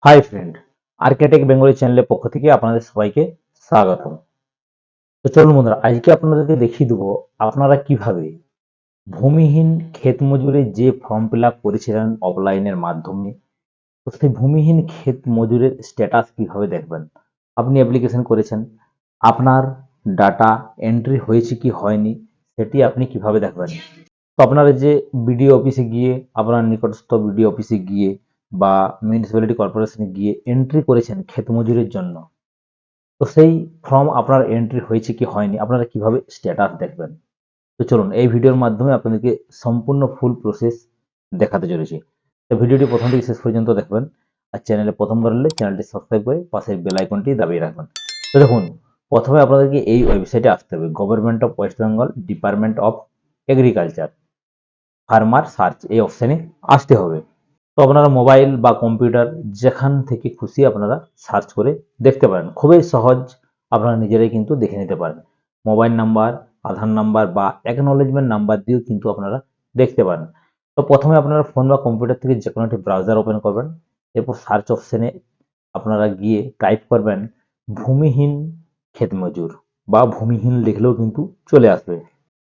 Hi friend, architect Bengali চ্যানেলের পক্ষ থেকে আপনাদের সবাইকে স্বাগতম। তো চলুন বন্ধুরা, আজকে আপনাদেরকে দেখিয়ে দেবো আপনারা কিভাবে ভূমিহীন ক্ষেত মজুরের যে ফর্ম ফিল আপ করেছিলেন অফলাইনের মাধ্যমে, তো সেই ভূমিহীন ক্ষেত মজুরের স্ট্যাটাস কিভাবে দেখবেন। আপনি অ্যাপ্লিকেশন করেছেন, আপনার ডাটা এন্ট্রি হয়েছে কি হয়নি সেটি আপনি কিভাবে দেখবেন। তো আপনারা যে বিডিও অফিসে গিয়ে, আপনার নিকটস্থ বিডিও অফিসে গিয়ে বা মিউনিসিপ্যালিটি কর্পোরেশনে গিয়ে এন্ট্রি করেছেন ক্ষেত মজুরির জন্য, তো সেই ফর্ম আপনার এন্ট্রি হয়েছে কি হয়নি আপনারা কিভাবে স্ট্যাটাস দেখবেন। তো চলুন এই ভিডিওর মাধ্যমে আপনাদেরকে সম্পূর্ণ ফুল প্রসেস দেখাতে চলেছি। তো ভিডিওটি প্রথম থেকে শেষ পর্যন্ত দেখবেন। আর চ্যানেলে প্রথমবার হলে চ্যানেলটি সাবস্ক্রাইব করে পাশের বেল আইকনটি দাবিয়ে রাখবেন। তো দেখুন, প্রথমে আপনাদেরকে এই ওয়েবসাইটে আসতে হবে, government of West Bengal department of agriculture farmer search এই অপশানে আসতে হবে। তো আপনারা মোবাইল বা কম্পিউটার যেখান থেকে খুশি আপনারা সার্চ করে দেখতে পারেন, খুবই সহজ, আপনারা নিজেরাই কিন্তু দেখে নিতে পারেন। মোবাইল নাম্বার, আধার নাম্বার বা অ্যাকনোলেজমেন্ট নাম্বার দিয়েও কিন্তু আপনারা দেখতে পারেন। তো প্রথমে আপনারা ফোন বা কম্পিউটার থেকে যে কোনো একটি ব্রাউজার ওপেন করবেন, এরপর সার্চ অপশানে আপনারা গিয়ে টাইপ করবেন ভূমিহীন ক্ষেত মজুর বা ভূমিহীন লিখলেও কিন্তু চলে আসবে।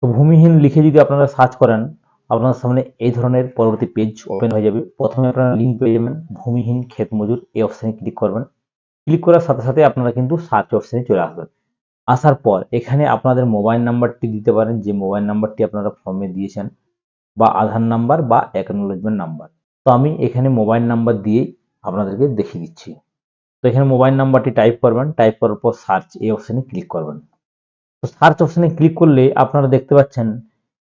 তো ভূমিহীন লিখে যদি আপনারা সার্চ করেন, আপনার সামনে এই ধরনের পরবর্তী পেজ ওপেন হয়ে যাবে। প্রথমে আপনারা লিঙ্ক পেয়ে যাবেন, ভূমিহীন ক্ষেত মজুর এই অপশানে ক্লিক করবেন। ক্লিক করার সাথে সাথে আপনারা কিন্তু সার্চ অপশানে চলে আসবেন। আসার পর এখানে আপনাদের মোবাইল নাম্বারটি দিতে পারেন, যে মোবাইল নাম্বারটি আপনারা ফর্মে দিয়েছেন, বা আধার নাম্বার বা অ্যাকনোলেজমেন্ট নাম্বার। তো আমি এখানে মোবাইল নাম্বার দিয়েই আপনাদেরকে দেখিয়ে দিচ্ছি। তো এখানে মোবাইল নাম্বারটি টাইপ করবেন, টাইপ করার পর সার্চ এই অপশানে ক্লিক করবেন। তো সার্চ অপশানে ক্লিক করলে আপনারা দেখতে পাচ্ছেন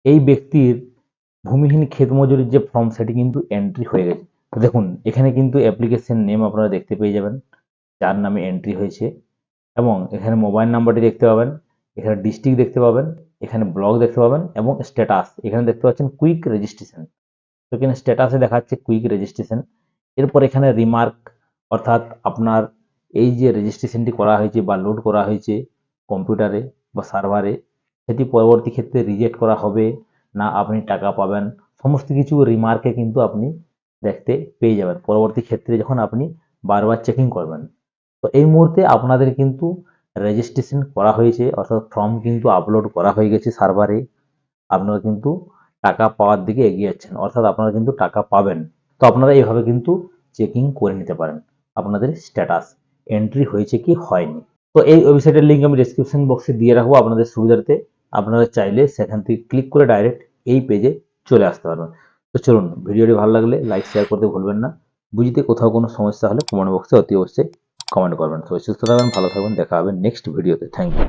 এই ব্যক্তির ভূমিহীন ক্ষেত মজুরির যে ফর্ম সেটি কিন্তু এন্ট্রি হয়ে গেছে। তো দেখুন এখানে কিন্তু অ্যাপ্লিকেশন নেম আপনারা দেখতে পেয়ে যাবেন, যার নামে এন্ট্রি হয়েছে, এবং এখানে মোবাইল নাম্বারটি দেখতে পাবেন, এখানে ডিস্ট্রিক্ট দেখতে পাবেন, এখানে ব্লক দেখতে পাবেন, এবং স্ট্যাটাস এখানে দেখতে পাচ্ছেন কুইক রেজিস্ট্রেশন। তো এখানে স্ট্যাটাসে দেখাচ্ছে কুইক রেজিস্ট্রেশন। এরপর এখানে রিমার্ক, অর্থাৎ আপনার এই যে রেজিস্ট্রেশনটি করা হয়েছে বা লোড করা হয়েছে কম্পিউটারে বা সার্ভারে, সেটি পরবর্তী ক্ষেত্রে রিজেক্ট করা হবে না আপনি টাকা পাবেন, সমস্ত কিছু রিমার্কে কিন্তু আপনি দেখতে পেয়ে যাবেন পরবর্তী ক্ষেত্রে যখন আপনি বারবার চেকিং করবেন। তো এই মুহূর্তে আপনাদের কিন্তু রেজিস্ট্রেশন করা হয়েছে, অর্থাৎ ফর্ম কিন্তু আপলোড করা হয়ে গেছে সার্ভারে। আপনারা কিন্তু টাকা পাওয়ার দিকে এগিয়ে যাচ্ছেন, অর্থাৎ আপনারা কিন্তু টাকা পাবেন। তো আপনারা এইভাবে কিন্তু চেকিং করে নিতে পারেন আপনাদের স্ট্যাটাস এন্ট্রি হয়েছে কি হয়নি। তো এই ওয়েবসাইটের লিঙ্ক আমি ডেসক্রিপশন বক্সে দিয়ে রাখবো আপনাদের সুবিধার্থে। আপনারা চাইলে সেখান থেকে ক্লিক করে ডাইরেক্ট এই পেজে চলে আসতে পারবেন। তো চলুন, ভিডিওটি ভালো লাগলে লাইক শেয়ার করতে ভুলবেন না। বুঝতে কোথাও কোনো সমস্যা হলে কমেন্ট বক্সে অতি অবশ্যই কমেন্ট করবেন। তো সুস্থ থাকবেন, ভালো থাকবেন, দেখা হবে নেক্সট ভিডিওতে। Thank you.